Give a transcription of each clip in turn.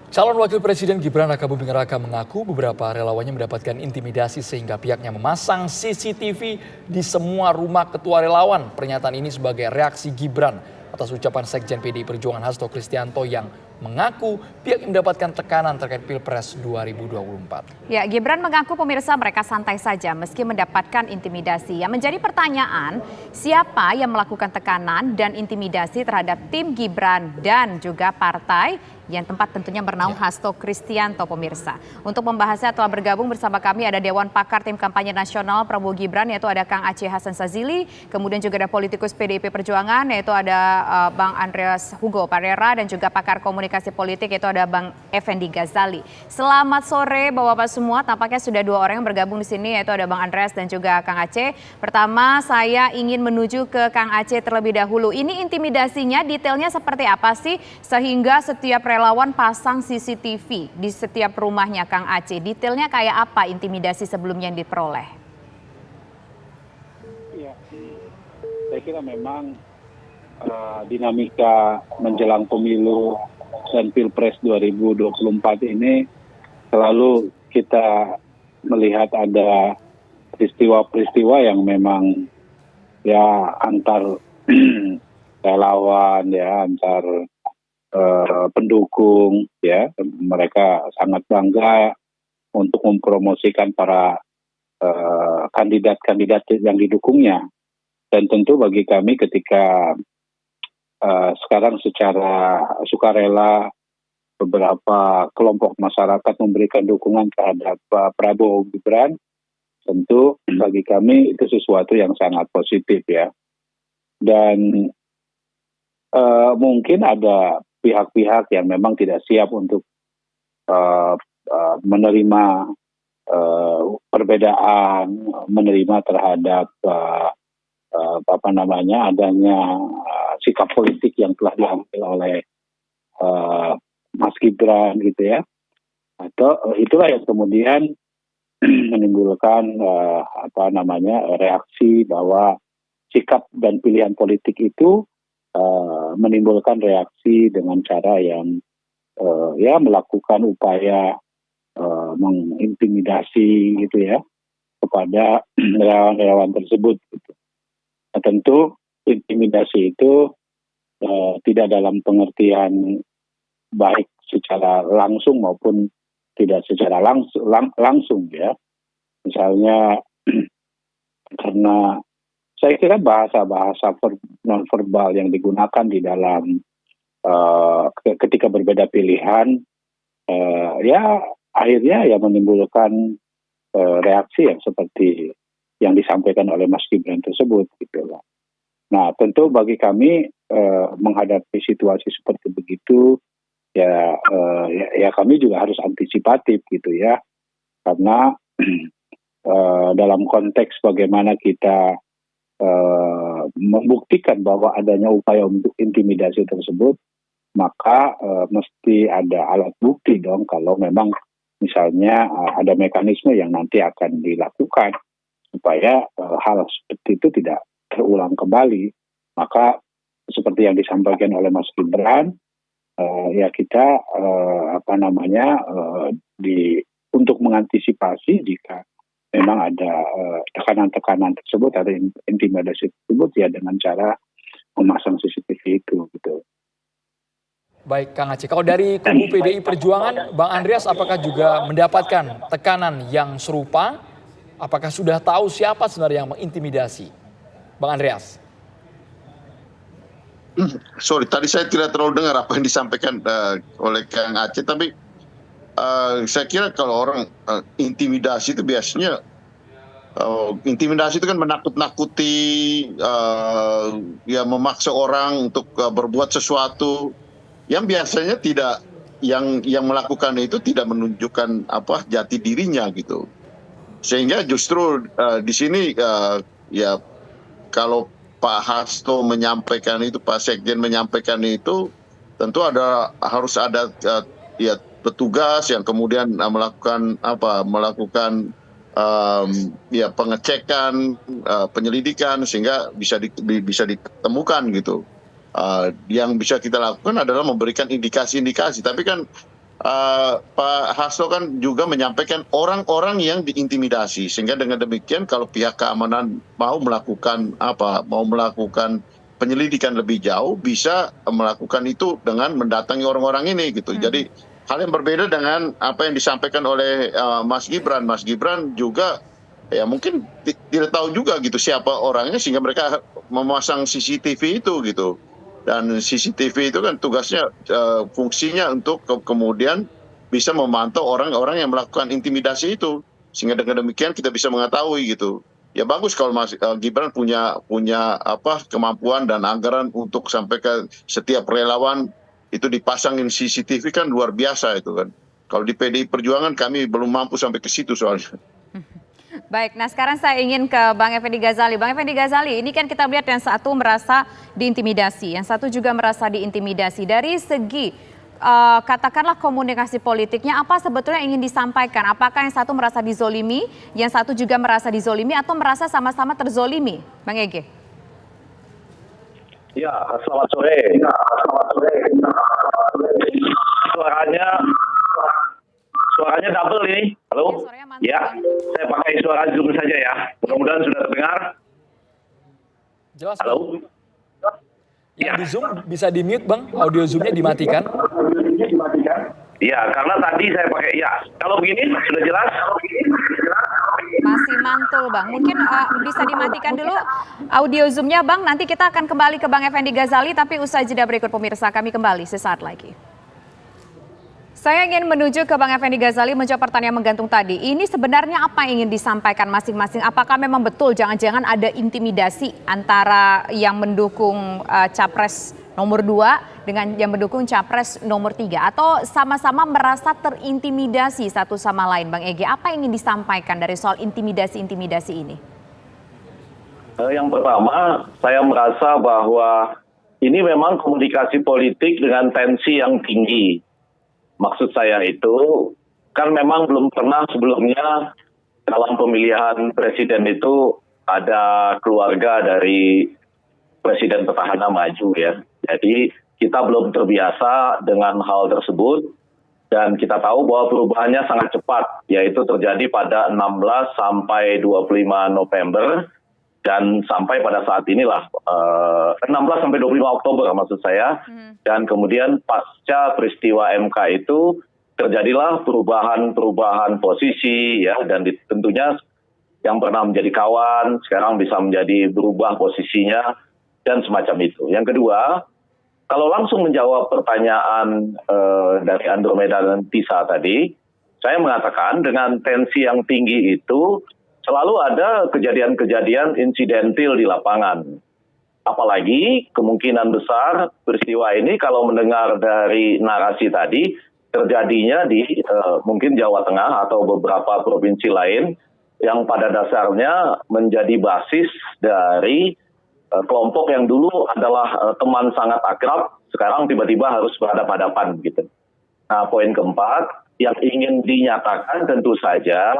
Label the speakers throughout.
Speaker 1: Calon Wakil Presiden Gibran Rakabuming Raka mengaku beberapa relawannya mendapatkan intimidasi sehingga pihaknya memasang CCTV di semua rumah ketua relawan. Pernyataan ini sebagai reaksi Gibran atas ucapan Sekjen PDI Perjuangan Hasto Kristianto yang mengaku pihak mendapatkan tekanan terkait Pilpres 2024.
Speaker 2: Ya, Gibran mengaku pemirsa mereka santai saja meski mendapatkan intimidasi. Yang menjadi pertanyaan, siapa yang melakukan tekanan dan intimidasi terhadap tim Gibran dan juga partai yang tempat tentunya bernaung Hasto Kristianto pemirsa. Untuk membahasnya telah bergabung bersama kami ada Dewan Pakar Tim Kampanye Nasional Prabowo Gibran yaitu ada Kang Aceh Hasan Sazili, kemudian juga ada politikus PDIP Perjuangan yaitu ada Bang Andreas Hugo Parera dan juga pakar komunikasi politik yaitu ada Bang Effendi Ghazali. Selamat sore Bapak-bapak semua, tampaknya sudah dua orang yang bergabung di sini yaitu ada Bang Andreas dan juga Kang Aceh. Pertama saya ingin menuju ke Kang Aceh terlebih dahulu. Ini intimidasinya detailnya seperti apa sih sehingga setiap relawan pasang CCTV di setiap rumahnya Kang Aceh. Detailnya kayak apa intimidasi sebelumnya yang diperoleh?
Speaker 3: Ya, saya kira memang dinamika menjelang pemilu dan Pilpres 2024 ini selalu kita melihat ada peristiwa-peristiwa yang memang ya antar relawan ya antar pendukung ya, mereka sangat bangga untuk mempromosikan para kandidat-kandidat yang didukungnya. Dan tentu bagi kami ketika sekarang secara sukarela beberapa kelompok masyarakat memberikan dukungan terhadap Prabowo Gibran, tentu bagi kami itu sesuatu yang sangat positif ya. Dan mungkin ada pihak-pihak yang memang tidak siap untuk menerima perbedaan, menerima terhadap adanya sikap politik yang telah diambil oleh Mas Gibran gitu ya. Atau itulah yang kemudian menimbulkan reaksi bahwa sikap dan pilihan politik itu menimbulkan reaksi dengan cara yang melakukan upaya mengintimidasi gitu ya kepada relawan-relawan tersebut gitu. Nah, tentu intimidasi itu tidak dalam pengertian baik secara langsung maupun tidak secara langsung ya. Misalnya karena saya kira bahasa-bahasa non-verbal yang digunakan di dalam ketika berbeda pilihan, akhirnya menimbulkan reaksi yang seperti yang disampaikan oleh Mas Gibran tersebut gitu loh. Nah, tentu bagi kami menghadapi situasi seperti begitu ya kami juga harus antisipatif gitu ya, karena dalam konteks bagaimana kita membuktikan bahwa adanya upaya untuk intimidasi tersebut, maka mesti ada alat bukti dong kalau memang misalnya ada mekanisme yang nanti akan dilakukan supaya hal seperti itu tidak terulang kembali. Maka seperti yang disampaikan oleh Mas Gibran, kita untuk mengantisipasi jika memang ada tekanan-tekanan tersebut, ada intimidasi tersebut ya dengan cara memasang CCTV itu gitu.
Speaker 1: Baik Kang Aceh, kalau dari kubu PDI Perjuangan, Bang Andreas apakah juga mendapatkan tekanan yang serupa? Apakah sudah tahu siapa sebenarnya yang mengintimidasi? Bang Andreas.
Speaker 4: Sorry, tadi saya tidak terlalu dengar apa yang disampaikan oleh Kang Aceh, tapi saya kira kalau orang intimidasi itu biasanya intimidasi itu kan menakut-nakuti, memaksa orang untuk berbuat sesuatu yang biasanya tidak, yang melakukan itu tidak menunjukkan jati dirinya gitu. Sehingga justru di sini kalau Pak Hasto menyampaikan itu, Pak Sekjen menyampaikan itu, tentu harus ada petugas yang kemudian melakukan pengecekan, penyelidikan sehingga bisa ditemukan gitu. Yang bisa kita lakukan adalah memberikan indikasi-indikasi, tapi kan Pak Hasto kan juga menyampaikan orang-orang yang diintimidasi, sehingga dengan demikian kalau pihak keamanan mau melakukan penyelidikan lebih jauh, bisa melakukan itu dengan mendatangi orang-orang ini gitu. Jadi hal yang berbeda dengan apa yang disampaikan oleh Mas Gibran. Mas Gibran juga ya mungkin tidak tahu juga gitu siapa orangnya, sehingga mereka memasang CCTV itu gitu. Dan CCTV itu kan tugasnya, fungsinya untuk kemudian bisa memantau orang-orang yang melakukan intimidasi itu, sehingga dengan demikian kita bisa mengetahui gitu. Ya bagus kalau Mas Gibran punya kemampuan dan anggaran untuk sampai ke setiap relawan itu dipasangin CCTV, kan luar biasa itu kan. Kalau di PDI Perjuangan kami belum mampu sampai ke situ soalnya.
Speaker 2: Baik, nah sekarang saya ingin ke Bang Effendi Ghazali. Bang Effendi Ghazali, ini kan kita melihat yang satu merasa diintimidasi, yang satu juga merasa diintimidasi. Dari segi katakanlah komunikasi politiknya, apa sebetulnya ingin disampaikan? Apakah yang satu merasa dizolimi, yang satu juga merasa dizolimi, atau merasa sama-sama terzolimi? Bang Ege.
Speaker 5: Ya, selamat sore. Suaranya double ini. Halo?
Speaker 2: Ya,
Speaker 5: Saya pakai suara Zoom saja ya. Mudah-mudahan sudah terdengar.
Speaker 1: Jelas.
Speaker 5: Halo?
Speaker 1: Yang di Zoom bisa di-mute, Bang. Audio Zoom-nya dimatikan.
Speaker 5: Iya, karena tadi saya pakai, ya. Kalau begini sudah jelas?
Speaker 2: masih mantul Bang. Mungkin bisa dimatikan dulu audio Zoom-nya Bang. Nanti kita akan kembali ke Bang Effendi Ghazali, tapi usai jeda berikut pemirsa kami kembali sesaat lagi. Saya ingin menuju ke Bang Effendi Ghazali menjawab pertanyaan menggantung tadi. Ini sebenarnya apa yang ingin disampaikan masing-masing? Apakah memang betul jangan-jangan ada intimidasi antara yang mendukung Capres nomor 2 dengan yang mendukung Capres nomor 3? Atau sama-sama merasa terintimidasi satu sama lain? Bang Ege, apa yang ingin disampaikan dari soal intimidasi-intimidasi ini?
Speaker 5: Yang pertama, saya merasa bahwa ini memang komunikasi politik dengan tensi yang tinggi. Maksud saya itu, kan memang belum pernah sebelumnya dalam pemilihan presiden itu ada keluarga dari presiden petahana maju ya. Jadi kita belum terbiasa dengan hal tersebut dan kita tahu bahwa perubahannya sangat cepat, yaitu terjadi pada 16 sampai 25 November dan sampai pada saat inilah 16 sampai 25 Oktober maksud saya. Dan kemudian pasca peristiwa MK itu terjadilah perubahan posisi ya, dan tentunya yang pernah menjadi kawan sekarang bisa menjadi berubah posisinya dan semacam itu. Yang kedua, kalau langsung menjawab pertanyaan dari Andromeda dan Tisa tadi, saya mengatakan dengan tensi yang tinggi itu selalu ada kejadian-kejadian insidentil di lapangan. Apalagi kemungkinan besar peristiwa ini kalau mendengar dari narasi tadi terjadinya di mungkin Jawa Tengah atau beberapa provinsi lain yang pada dasarnya menjadi basis dari kelompok yang dulu adalah teman sangat akrab, sekarang tiba-tiba harus berhadapan-hadapan gitu. Nah, poin keempat yang ingin dinyatakan tentu saja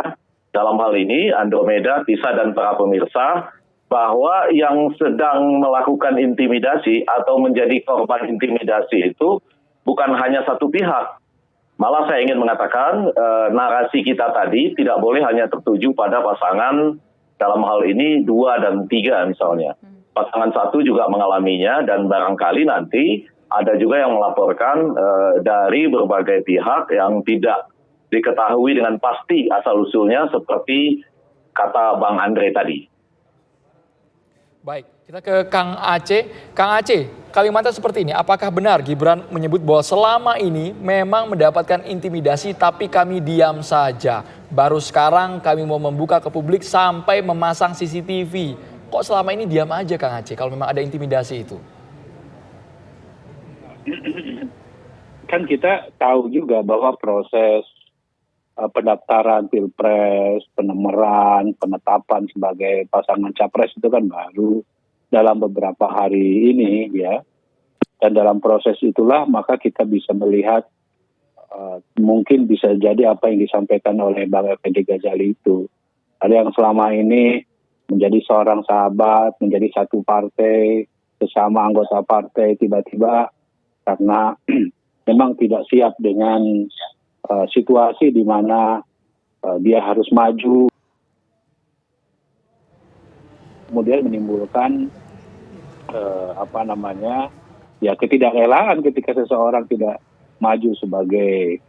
Speaker 5: dalam hal ini Andromeda, Tisa dan para pemirsa, bahwa yang sedang melakukan intimidasi atau menjadi korban intimidasi itu bukan hanya satu pihak. Malah saya ingin mengatakan narasi kita tadi tidak boleh hanya tertuju pada pasangan dalam hal ini 2 dan 3 misalnya. Pasangan 1 juga mengalaminya dan barangkali nanti ada juga yang melaporkan dari berbagai pihak yang tidak diketahui dengan pasti asal-usulnya seperti kata Bang Andre tadi.
Speaker 1: Baik, kita ke Kang Aceh. Kang Aceh, kalimatnya seperti ini. Apakah benar Gibran menyebut bahwa selama ini memang mendapatkan intimidasi tapi kami diam saja. Baru sekarang kami mau membuka ke publik sampai memasang CCTV. Kok selama ini diam aja Kang Aceh kalau memang ada intimidasi itu?
Speaker 3: Kan kita tahu juga bahwa proses pendaftaran pilpres, penemeran, penetapan sebagai pasangan capres itu kan baru dalam beberapa hari ini ya. Dan dalam proses itulah maka kita bisa melihat mungkin bisa jadi apa yang disampaikan oleh Bang Effendi Ghazali itu. Ada yang selama ini menjadi seorang sahabat, menjadi satu partai, sesama anggota partai, tiba-tiba karena memang tidak siap dengan situasi di mana dia harus maju, kemudian menimbulkan ketidakrelaan ketika seseorang tidak maju sebagai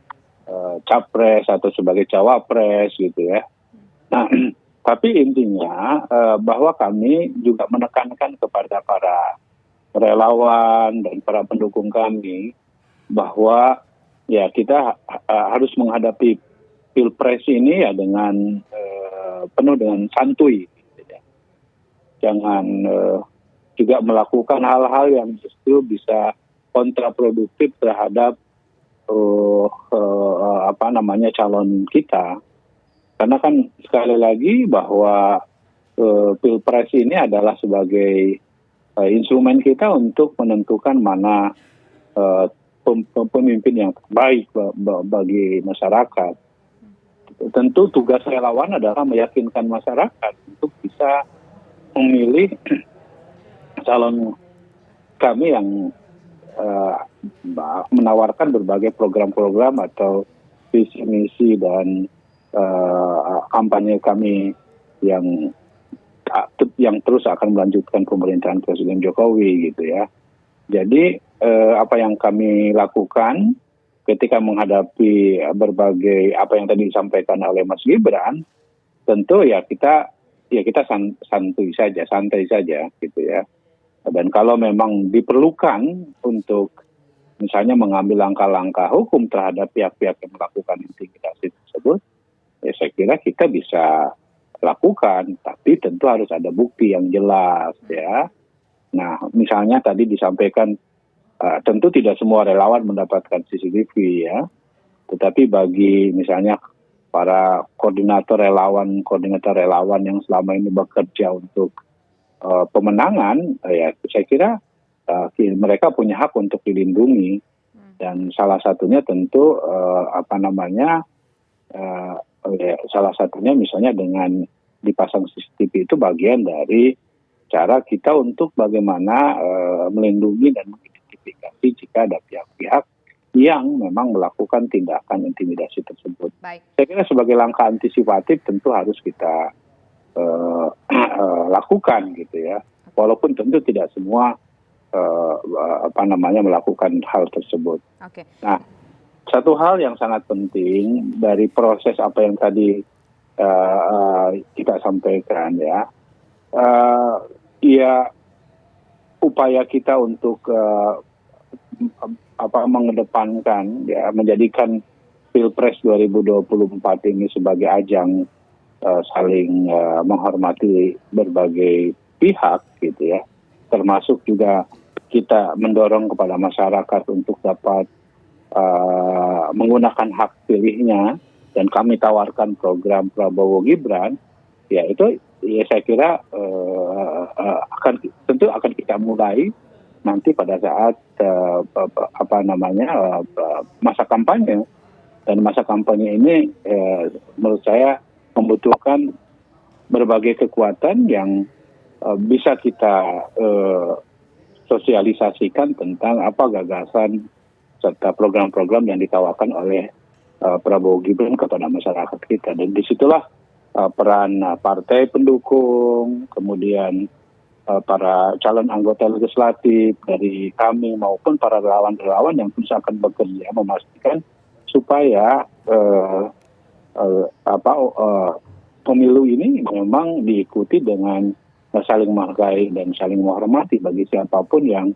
Speaker 3: capres atau sebagai cawapres gitu ya. Nah, tapi intinya bahwa kami juga menekankan kepada para relawan dan para pendukung kami bahwa ya kita harus menghadapi Pilpres ini ya dengan penuh dengan santuy. Gitu ya. Jangan juga melakukan hal-hal yang justru bisa kontraproduktif terhadap calon kita. Karena kan sekali lagi bahwa Pilpres ini adalah sebagai instrumen kita untuk menentukan mana pemimpin yang terbaik bagi masyarakat. Tentu tugas relawan adalah meyakinkan masyarakat untuk bisa memilih calon kami yang menawarkan berbagai program-program atau visi misi dan kampanye kami yang terus akan melanjutkan pemerintahan Presiden Jokowi gitu ya. Jadi apa yang kami lakukan ketika menghadapi berbagai apa yang tadi disampaikan oleh Mas Gibran, tentu ya kita santai saja gitu ya. Dan kalau memang diperlukan untuk misalnya mengambil langkah-langkah hukum terhadap pihak-pihak yang melakukan intimidasi tersebut, ya saya kira kita bisa lakukan, tapi tentu harus ada bukti yang jelas ya. Nah, misalnya tadi disampaikan tentu tidak semua relawan mendapatkan CCTV ya, tetapi bagi misalnya para koordinator relawan yang selama ini bekerja untuk pemenangan, ya saya kira mereka punya hak untuk dilindungi, dan salah satunya tentu salah satunya misalnya dengan dipasang CCTV itu bagian dari cara kita untuk bagaimana melindungi dan mengidentifikasi jika ada pihak-pihak yang memang melakukan tindakan intimidasi tersebut.
Speaker 2: Baik.
Speaker 3: Saya kira sebagai langkah antisipatif tentu harus kita lakukan gitu ya. Walaupun tentu tidak semua melakukan hal tersebut.
Speaker 2: Oke.
Speaker 3: Nah, satu hal yang sangat penting dari proses apa yang tadi kita sampaikan ya, upaya kita untuk mengedepankan ya, menjadikan Pilpres 2024 ini sebagai ajang saling menghormati berbagai pihak gitu ya, termasuk juga kita mendorong kepada masyarakat untuk dapat menggunakan hak pilihnya, dan kami tawarkan program Prabowo Gibran, ya itu ya saya kira tentu akan kita mulai nanti pada saat masa kampanye, dan masa kampanye ini menurut saya membutuhkan berbagai kekuatan yang bisa kita sosialisasikan tentang apa gagasan serta program-program yang ditawarkan oleh Prabowo Gibran kepada masyarakat kita. Dan disitulah peran partai pendukung, kemudian para calon anggota legislatif dari kami maupun para relawan-relawan yang terus akan bekerja memastikan supaya pemilu ini memang diikuti dengan saling menghargai dan saling menghormati bagi siapapun yang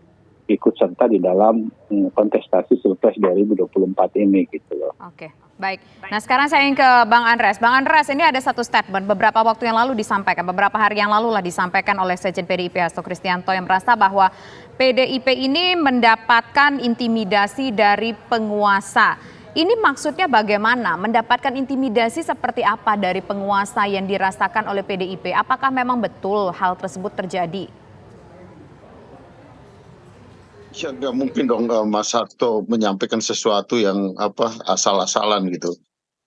Speaker 3: ikut serta di dalam kontestasi Pilpres 2024 ini gitu loh.
Speaker 2: Oke, baik. Nah sekarang saya ingin ke Bang Andreas. Bang Andreas, ini ada satu statement beberapa waktu yang lalu disampaikan, beberapa hari yang lalu lah disampaikan oleh Sekjen PDIP Hasto Kristianto yang merasa bahwa PDIP ini mendapatkan intimidasi dari penguasa. Ini maksudnya bagaimana? Mendapatkan intimidasi seperti apa dari penguasa yang dirasakan oleh PDIP? Apakah memang betul hal tersebut terjadi?
Speaker 4: Ya nggak mungkin dong Mas Hasto menyampaikan sesuatu yang asal-asalan gitu.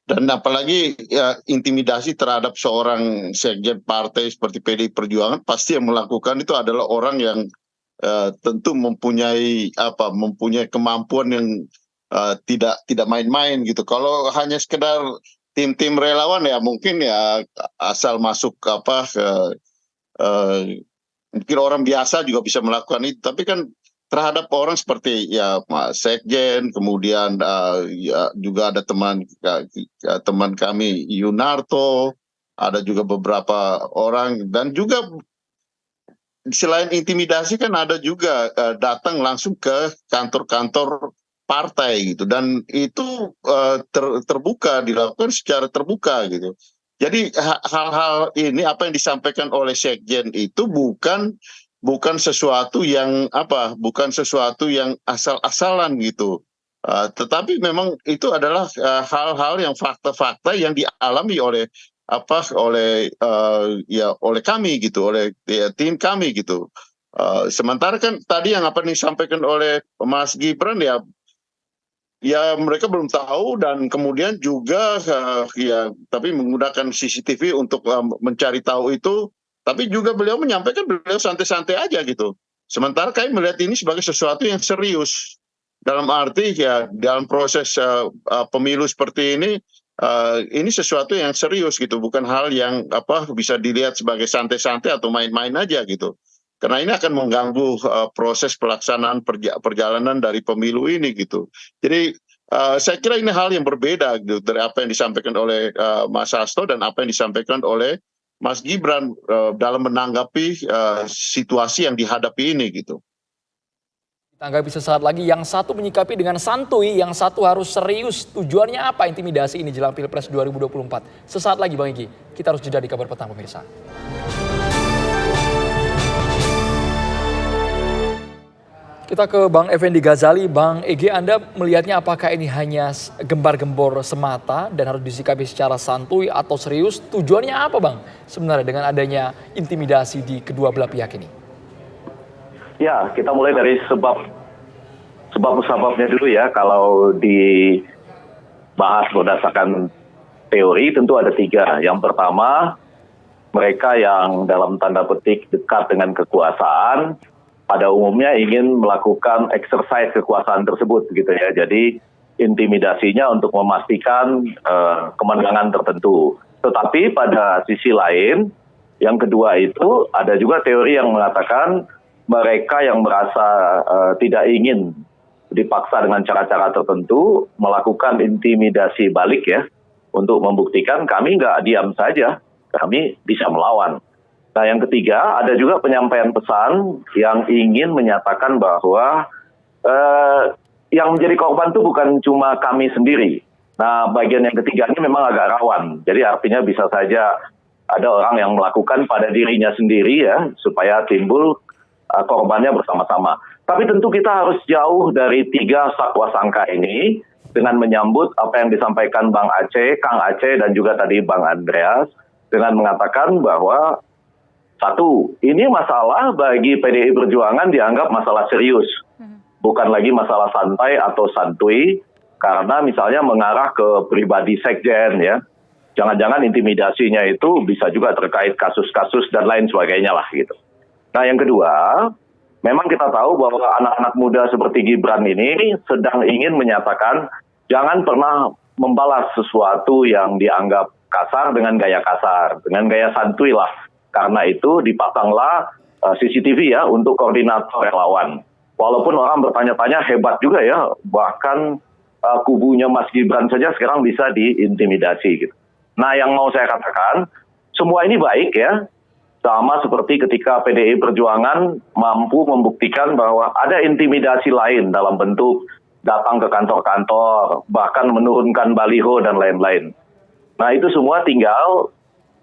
Speaker 4: Dan apalagi ya, intimidasi terhadap seorang sekjen partai seperti PDI Perjuangan, pasti yang melakukan itu adalah orang yang tentu mempunyai kemampuan yang tidak main-main gitu. Kalau hanya sekedar tim-tim relawan ya mungkin ya asal masuk mungkin orang biasa juga bisa melakukan itu. Tapi kan terhadap orang seperti ya Mas Sekjen, kemudian ya, juga ada teman kami Yunarto, ada juga beberapa orang, dan juga selain intimidasi kan ada juga datang langsung ke kantor-kantor partai gitu, dan itu terbuka, dilakukan secara terbuka gitu. Jadi hal-hal ini apa yang disampaikan oleh Sekjen itu bukan sesuatu yang asal-asalan gitu. Tetapi memang itu adalah hal-hal yang fakta-fakta yang dialami oleh oleh kami gitu, oleh tim kami gitu. Sementara kan tadi yang apa disampaikan oleh Mas Gibran ya mereka belum tahu, dan kemudian juga tapi menggunakan CCTV untuk mencari tahu itu, tapi juga beliau menyampaikan beliau santai-santai aja gitu. Sementara kami melihat ini sebagai sesuatu yang serius, dalam arti ya dalam proses pemilu seperti ini sesuatu yang serius gitu, bukan hal yang bisa dilihat sebagai santai-santai atau main-main aja gitu. Karena ini akan mengganggu proses pelaksanaan perjalanan dari pemilu ini gitu. Jadi saya kira ini hal yang berbeda gitu, dari apa yang disampaikan oleh Mas Hasto dan apa yang disampaikan oleh Mas Gibran dalam menanggapi situasi yang dihadapi ini gitu.
Speaker 1: Tanggapi sesaat lagi, yang satu menyikapi dengan santuy, yang satu harus serius. Tujuannya apa intimidasi ini jelang Pilpres 2024? Sesaat lagi Bang Egy, kita harus jeda di Kabar Petang pemirsa. Kita ke Bang Effendi Ghazali. Bang Egy, Anda melihatnya apakah ini hanya gembar-gembor semata dan harus disikapi secara santuy atau serius? Tujuannya apa Bang sebenarnya dengan adanya intimidasi di kedua belah pihak ini?
Speaker 5: Ya, kita mulai dari sebab-sebabnya dulu ya. Kalau dibahas berdasarkan teori tentu ada 3. Yang pertama, mereka yang dalam tanda petik dekat dengan kekuasaan pada umumnya ingin melakukan exercise kekuasaan tersebut gitu ya. Jadi intimidasinya untuk memastikan kemenangan tertentu. Tetapi pada sisi lain, yang kedua itu ada juga teori yang mengatakan mereka yang merasa tidak ingin dipaksa dengan cara-cara tertentu melakukan intimidasi balik ya, untuk membuktikan kami nggak diam saja, kami bisa melawan. Nah yang ketiga ada juga penyampaian pesan yang ingin menyatakan bahwa yang menjadi korban itu bukan cuma kami sendiri. Nah bagian yang ketiga ini memang agak rawan, jadi artinya bisa saja ada orang yang melakukan pada dirinya sendiri ya, supaya timbul korbannya bersama-sama. Tapi tentu kita harus jauh dari 3 sakwa sangka ini dengan menyambut apa yang disampaikan Bang Aceh, Kang Aceh dan juga tadi Bang Andreas dengan mengatakan bahwa satu, ini masalah bagi PDI Perjuangan dianggap masalah serius. Bukan lagi masalah santai atau santuy, karena misalnya mengarah ke pribadi sekjen ya. Jangan-jangan intimidasinya itu bisa juga terkait kasus-kasus dan lain sebagainya lah gitu. Nah yang kedua, memang kita tahu bahwa anak-anak muda seperti Gibran ini sedang ingin menyatakan jangan pernah membalas sesuatu yang dianggap kasar dengan gaya kasar, dengan gaya santuy lah. Karena itu dipasanglah CCTV ya untuk koordinator relawan. Walaupun orang bertanya-tanya hebat juga ya, bahkan kubunya Mas Gibran saja sekarang bisa diintimidasi gitu. Nah yang mau saya katakan, semua ini baik ya. Sama seperti ketika PDI Perjuangan mampu membuktikan bahwa ada intimidasi lain dalam bentuk datang ke kantor-kantor, bahkan menurunkan baliho dan lain-lain. Nah itu semua tinggal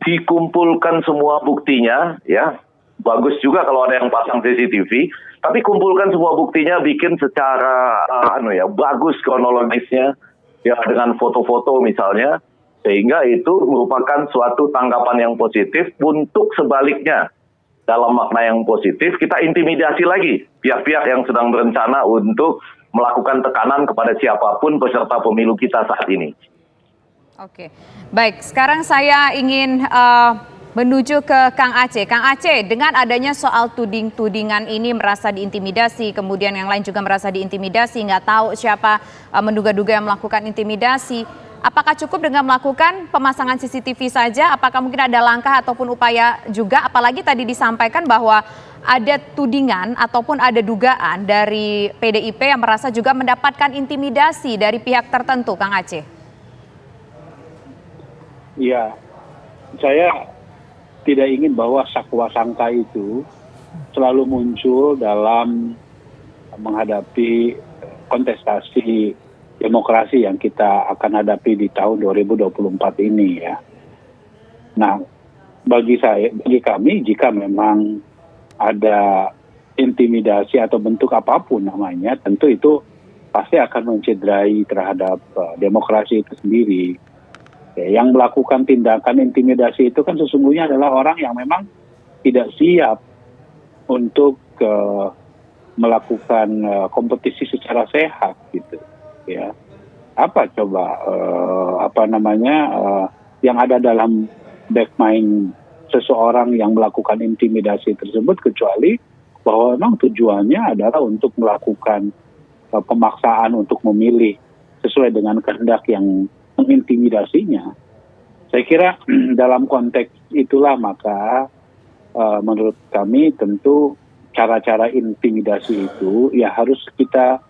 Speaker 5: dikumpulkan semua buktinya ya. Bagus juga kalau ada yang pasang CCTV, tapi kumpulkan semua buktinya, bikin secara bagus kronologisnya ya, dengan foto-foto misalnya, sehingga itu merupakan suatu tanggapan yang positif. Untuk sebaliknya, dalam makna yang positif, kita intimidasi lagi pihak-pihak yang sedang berencana untuk melakukan tekanan kepada siapapun peserta pemilu kita saat ini.
Speaker 2: Oke, baik. Sekarang saya ingin Menuju ke Kang Aceh. Kang Aceh, dengan adanya soal tudingan ini merasa diintimidasi, kemudian yang lain juga merasa diintimidasi, nggak tahu siapa menduga-duga yang melakukan intimidasi. Apakah cukup dengan melakukan pemasangan CCTV saja? Apakah mungkin ada langkah ataupun upaya juga? Apalagi tadi disampaikan bahwa ada tudingan ataupun ada dugaan dari PDIP yang merasa juga mendapatkan intimidasi dari pihak tertentu, Kang Aceh.
Speaker 3: Iya, saya tidak ingin bahwa sakwa sangka itu selalu muncul dalam menghadapi kontestasi demokrasi yang kita akan hadapi di tahun 2024 ini ya. Nah, bagi kami jika memang ada intimidasi atau bentuk apapun namanya, tentu itu pasti akan mencederai terhadap demokrasi itu sendiri. Ya, yang melakukan tindakan intimidasi itu kan sesungguhnya adalah orang yang memang tidak siap untuk melakukan kompetisi secara sehat gitu ya. Apa coba yang ada dalam back mind seseorang yang melakukan intimidasi tersebut, kecuali bahwa memang tujuannya adalah untuk melakukan pemaksaan untuk memilih sesuai dengan kehendak yang mengintimidasinya. Saya kira dalam konteks itulah maka menurut kami tentu cara-cara intimidasi itu ya harus kita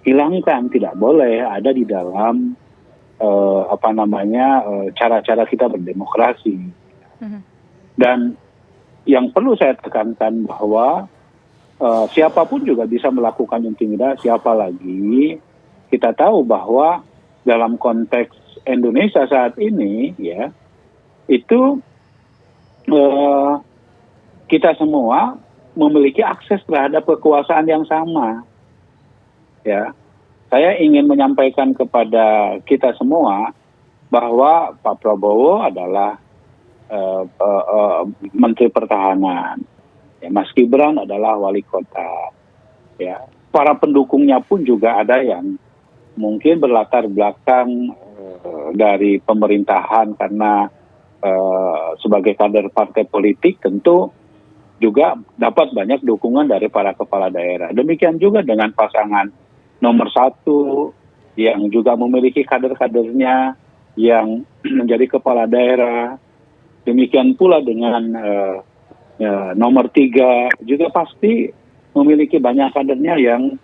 Speaker 3: hilangkan, tidak boleh ada di dalam cara-cara kita berdemokrasi. Dan yang perlu saya tekankan bahwa siapapun juga bisa melakukan intimidasi, apalagi kita tahu bahwa dalam konteks Indonesia saat ini ya itu kita semua memiliki akses terhadap kekuasaan yang sama ya. Saya ingin menyampaikan kepada kita semua bahwa Pak Prabowo adalah Menteri Pertahanan ya, Mas Gibran adalah wali kota ya. Para pendukungnya pun juga ada yang mungkin berlatar belakang dari pemerintahan karena sebagai kader partai politik tentu juga dapat banyak dukungan dari para kepala daerah. Demikian juga dengan pasangan nomor 1 yang juga memiliki kader-kadernya yang menjadi kepala daerah. Demikian pula dengan nomor 3 juga pasti memiliki banyak kadernya yang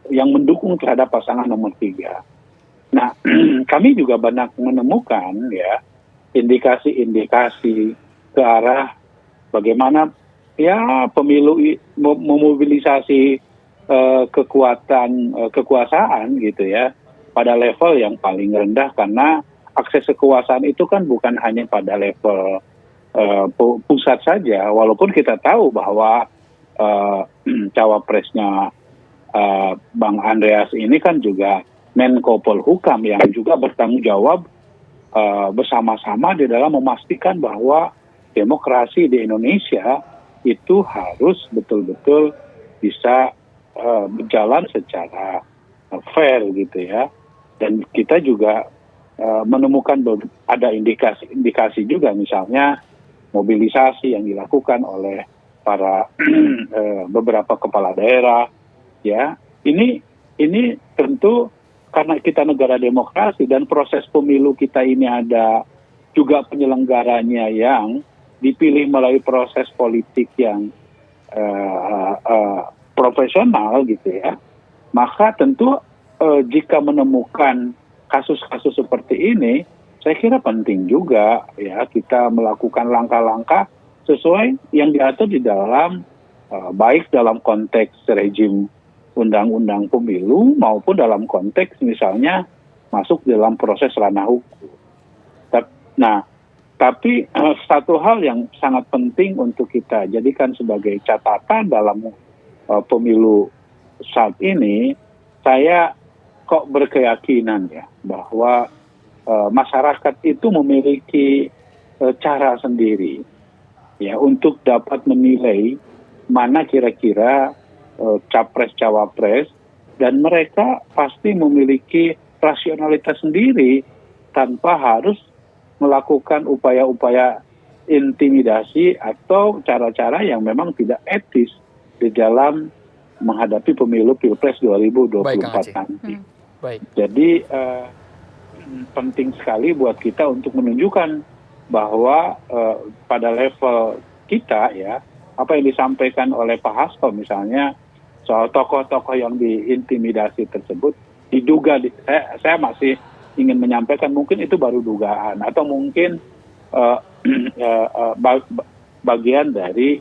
Speaker 3: yang mendukung terhadap pasangan nomor 3. Nah, kami juga banyak menemukan ya indikasi-indikasi ke arah bagaimana ya pemilu memobilisasi kekuasaan gitu ya pada level yang paling rendah, karena akses kekuasaan itu kan bukan hanya pada level pusat saja, walaupun kita tahu bahwa cawapresnya Bang Andreas ini kan juga Menko Polhukam yang juga bertanggung jawab bersama-sama di dalam memastikan bahwa demokrasi di Indonesia itu harus betul-betul bisa berjalan secara fair gitu ya. Dan kita juga menemukan ada indikasi juga, misalnya mobilisasi yang dilakukan oleh para beberapa kepala daerah ya. Ini tentu karena kita negara demokrasi dan proses pemilu kita ini ada juga penyelenggaranya yang dipilih melalui proses politik yang profesional gitu ya. Maka tentu jika menemukan kasus-kasus seperti ini, saya kira penting juga ya kita melakukan langkah-langkah sesuai yang diatur di dalam baik dalam konteks rejim undang-undang pemilu maupun dalam konteks misalnya masuk dalam proses ranah hukum. Nah, tapi satu hal yang sangat penting untuk kita jadikan sebagai catatan dalam pemilu saat ini, saya kok berkeyakinan ya bahwa masyarakat itu memiliki cara sendiri ya untuk dapat menilai mana kira-kira capres-cawapres, dan mereka pasti memiliki rasionalitas sendiri tanpa harus melakukan upaya-upaya intimidasi atau cara-cara yang memang tidak etis di dalam menghadapi pemilu Pilpres 2024
Speaker 1: Baik, Kang Aceh.
Speaker 3: nanti.
Speaker 1: Baik.
Speaker 3: Jadi penting sekali buat kita untuk menunjukkan bahwa pada level kita ya, apa yang disampaikan oleh Pak Hasto misalnya soal tokoh-tokoh yang diintimidasi tersebut diduga, saya masih ingin menyampaikan mungkin itu baru dugaan atau mungkin bagian dari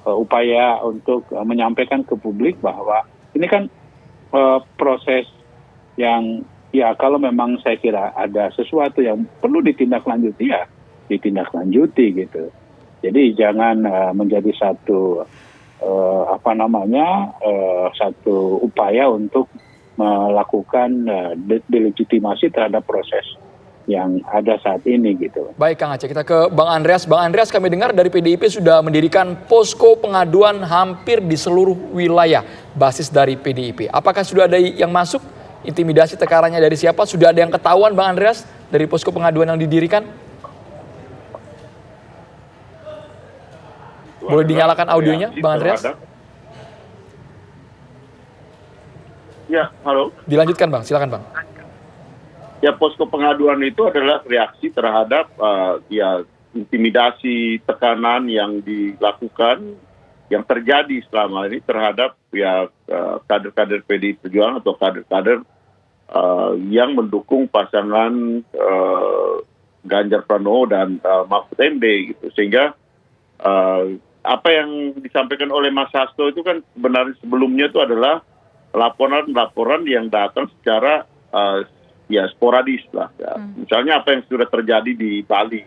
Speaker 3: upaya untuk menyampaikan ke publik bahwa ini kan proses yang ya kalau memang saya kira ada sesuatu yang perlu ditindaklanjuti ya ditindaklanjuti gitu. Jadi jangan menjadi satu satu upaya untuk melakukan delegitimasi terhadap proses yang ada saat ini gitu.
Speaker 1: Baik Kang Aceh, kita ke Bang Andreas. Bang Andreas, kami dengar dari PDIP sudah mendirikan posko pengaduan hampir di seluruh wilayah basis dari PDIP. Apakah sudah ada yang masuk? Intimidasi tekarannya dari siapa? Sudah ada yang ketahuan Bang Andreas dari posko pengaduan yang didirikan? Boleh dinyalakan audionya Bang Andreas?
Speaker 6: Ya, halo.
Speaker 1: Dilanjutkan Bang, silakan Bang.
Speaker 6: Ya, posko pengaduan itu adalah reaksi terhadap intimidasi, tekanan yang dilakukan, yang terjadi selama ini terhadap kader-kader PDI Perjuangan atau kader-kader yang mendukung pasangan Ganjar Pranowo dan Mahfud MD gitu. Sehingga apa yang disampaikan oleh Mas Hasto itu kan sebenarnya sebelumnya itu adalah laporan-laporan yang datang secara sporadis lah. Ya. Misalnya apa yang sudah terjadi di Bali,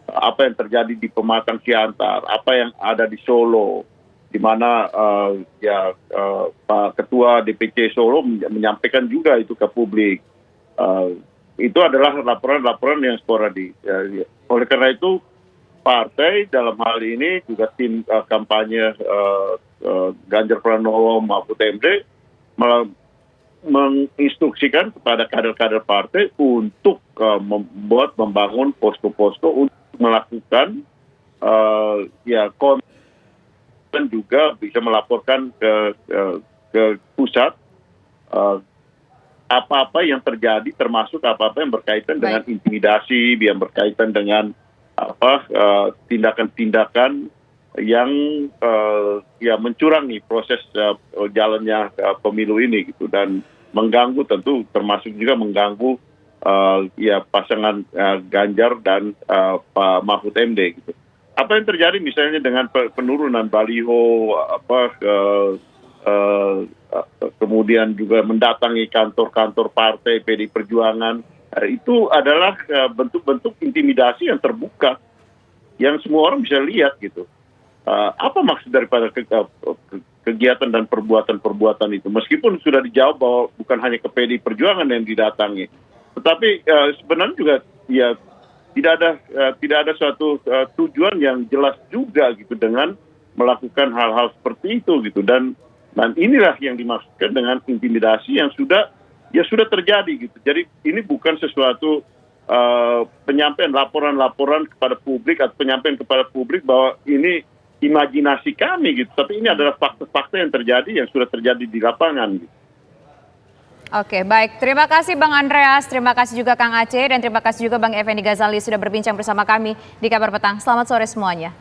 Speaker 6: apa yang terjadi di Pematang Siantar, apa yang ada di Solo, di mana Pak Ketua DPC Solo menyampaikan juga itu ke publik. Itu adalah laporan-laporan yang sporadis. Oleh karena itu, partai dalam hal ini juga tim kampanye Ganjar Pranowo Mahfud MD menginstruksikan kepada kader-kader partai untuk membangun posko-posko untuk melakukan dan juga bisa melaporkan ke pusat apa-apa yang terjadi, termasuk apa-apa yang berkaitan dengan intimidasi, yang berkaitan dengan tindakan-tindakan yang mencurangi proses jalannya pemilu ini gitu, dan mengganggu, tentu termasuk juga mengganggu pasangan Ganjar dan Pak Mahfud MD gitu. Apa yang terjadi misalnya dengan penurunan baliho, kemudian juga mendatangi kantor-kantor partai PDI Perjuangan, itu adalah bentuk-bentuk intimidasi yang terbuka, yang semua orang bisa lihat gitu. Apa maksud daripada kegiatan dan perbuatan-perbuatan itu? Meskipun sudah dijawab bahwa bukan hanya ke PDI Perjuangan yang didatangi, tetapi sebenarnya juga tidak ada suatu tujuan yang jelas juga gitu dengan melakukan hal-hal seperti itu gitu, dan inilah yang dimaksudkan dengan intimidasi yang sudah terjadi gitu. Jadi ini bukan sesuatu penyampaian laporan-laporan kepada publik atau penyampaian kepada publik bahwa ini imajinasi kami gitu, tapi ini adalah fakta-fakta yang terjadi, yang sudah terjadi di lapangan gitu.
Speaker 2: Oke, baik. Terima kasih Bang Andreas, terima kasih juga Kang Aceh, dan terima kasih juga Bang Effendi Ghazali sudah berbincang bersama kami di Kabar Petang. Selamat sore semuanya.